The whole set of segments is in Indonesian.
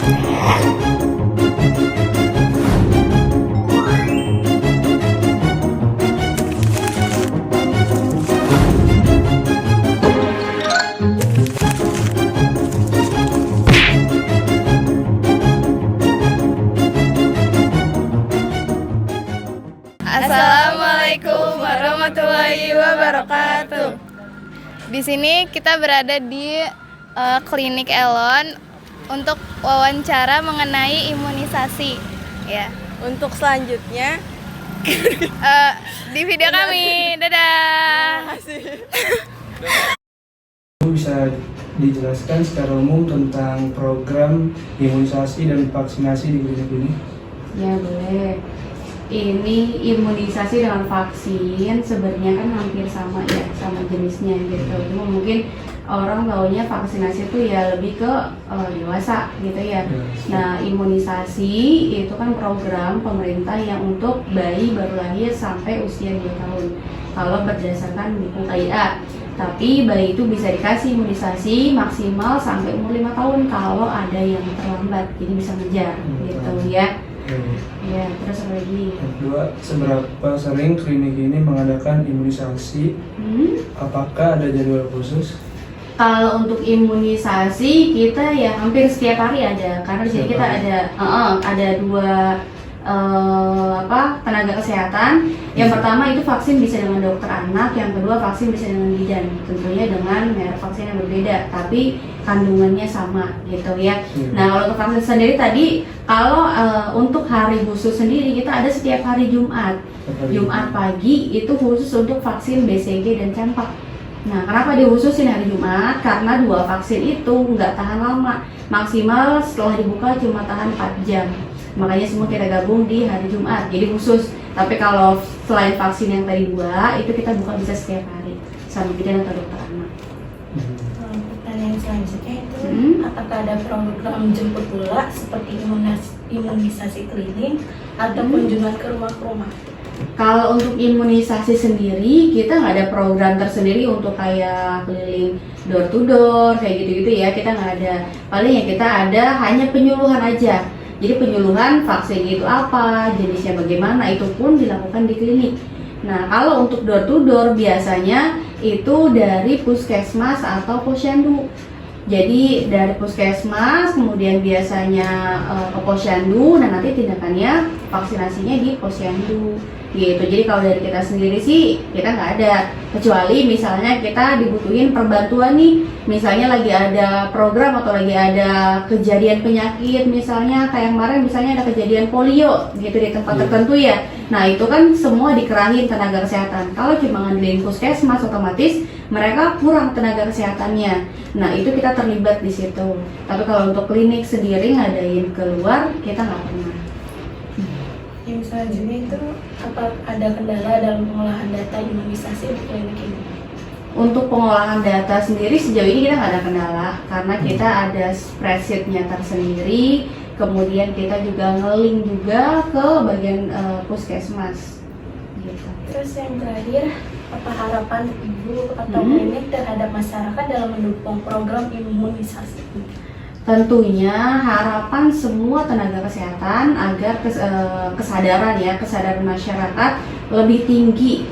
Assalamualaikum warahmatullahi wabarakatuh. Di sini kita berada di klinik Elon untuk wawancara mengenai imunisasi. Ya. Untuk selanjutnya di video kami. Dadah. Bisa dijelaskan secara umum tentang program imunisasi dan vaksinasi di klinik ini? Ya boleh. Ini imunisasi dengan vaksin sebenarnya kan hampir sama ya, sama jenisnya gitu. Cuma mungkin orang taunya vaksinasi itu ya lebih ke dewasa gitu ya. Nah, imunisasi itu kan program pemerintah yang untuk bayi baru lahir sampai usia 2 tahun. Kalau berdasarkan buku KIA. Tapi bayi itu bisa dikasih imunisasi maksimal sampai umur 5 tahun kalau ada yang terlambat, jadi bisa ngejar gitu ya. Ya, terus apa lagi? Kedua, seberapa sering klinik ini mengadakan imunisasi? Apakah ada jadwal khusus? Kalau untuk imunisasi kita ya hampir setiap hari ada, karena di sini kita ada dua tenaga kesehatan. Yang pertama itu vaksin bisa dengan dokter anak, yang kedua vaksin bisa dengan bidan. Tentunya dengan merek vaksin yang berbeda, tapi kandungannya sama gitu ya. Nah, kalau untuk vaksin sendiri tadi, kalau untuk hari khusus sendiri kita ada setiap hari Jumat. Jumat pagi itu khusus untuk vaksin BCG dan campak. Nah, kenapa dikhususin hari Jumat? Karena 2 vaksin itu nggak tahan lama, maksimal setelah dibuka cuma tahan 4 jam. Makanya semua kita gabung di hari Jumat, jadi khusus. Tapi kalau selain vaksin yang tadi 2, itu kita buka bisa setiap hari sama bidan atau dokter anak. pertanyaan selanjutnya itu apakah ada program jemput bola seperti imunisasi klinik atau kunjungan ke rumah-rumah? Kalau untuk imunisasi sendiri, kita nggak ada program tersendiri untuk kayak keliling door to door kayak gitu-gitu ya. Kita nggak ada. Paling ya kita ada hanya penyuluhan aja. Jadi penyuluhan vaksin itu apa, jenisnya bagaimana, itu pun dilakukan di klinik. Nah, kalau untuk door to door biasanya itu dari puskesmas atau posyandu. Jadi dari puskesmas kemudian biasanya ke posyandu, nah nanti tindakannya vaksinasinya di posyandu gitu. Jadi kalau dari kita sendiri sih kita nggak ada, kecuali misalnya kita dibutuhin perbantuan nih, misalnya lagi ada program atau lagi ada kejadian penyakit, misalnya kayak kemarin misalnya ada kejadian polio gitu di tempat tertentu ya. Nah itu kan semua dikerahin tenaga kesehatan. Kalau cuma ngandelin puskesmas otomatis mereka kurang tenaga kesehatannya. Nah itu kita terlibat di situ. Tapi kalau untuk klinik sendiri ngadain keluar kita nggak pernah. Yang selanjutnya itu apa ada kendala dalam pengolahan data imunisasi di klinik ini? Untuk pengolahan data sendiri sejauh ini kita nggak ada kendala karena kita ada spreadsheet-nya tersendiri. Kemudian kita juga nge-link juga ke bagian puskesmas. Gitu. Terus yang terakhir, apa harapan ibu atau klinik terhadap masyarakat dalam mendukung program imunisasi? Tentunya harapan semua tenaga kesehatan agar kesadaran masyarakat lebih tinggi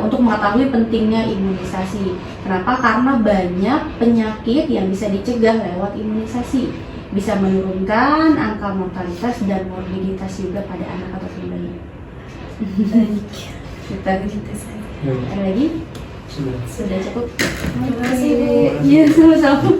untuk mengetahui pentingnya imunisasi. Kenapa? Karena banyak penyakit yang bisa dicegah lewat imunisasi, bisa menurunkan angka mortalitas dan morbiditas juga pada anak ataupun bayi. Kita ada lagi? Sudah. Sudah cukup. Terima kasih, Bu. Iya, sama-sama.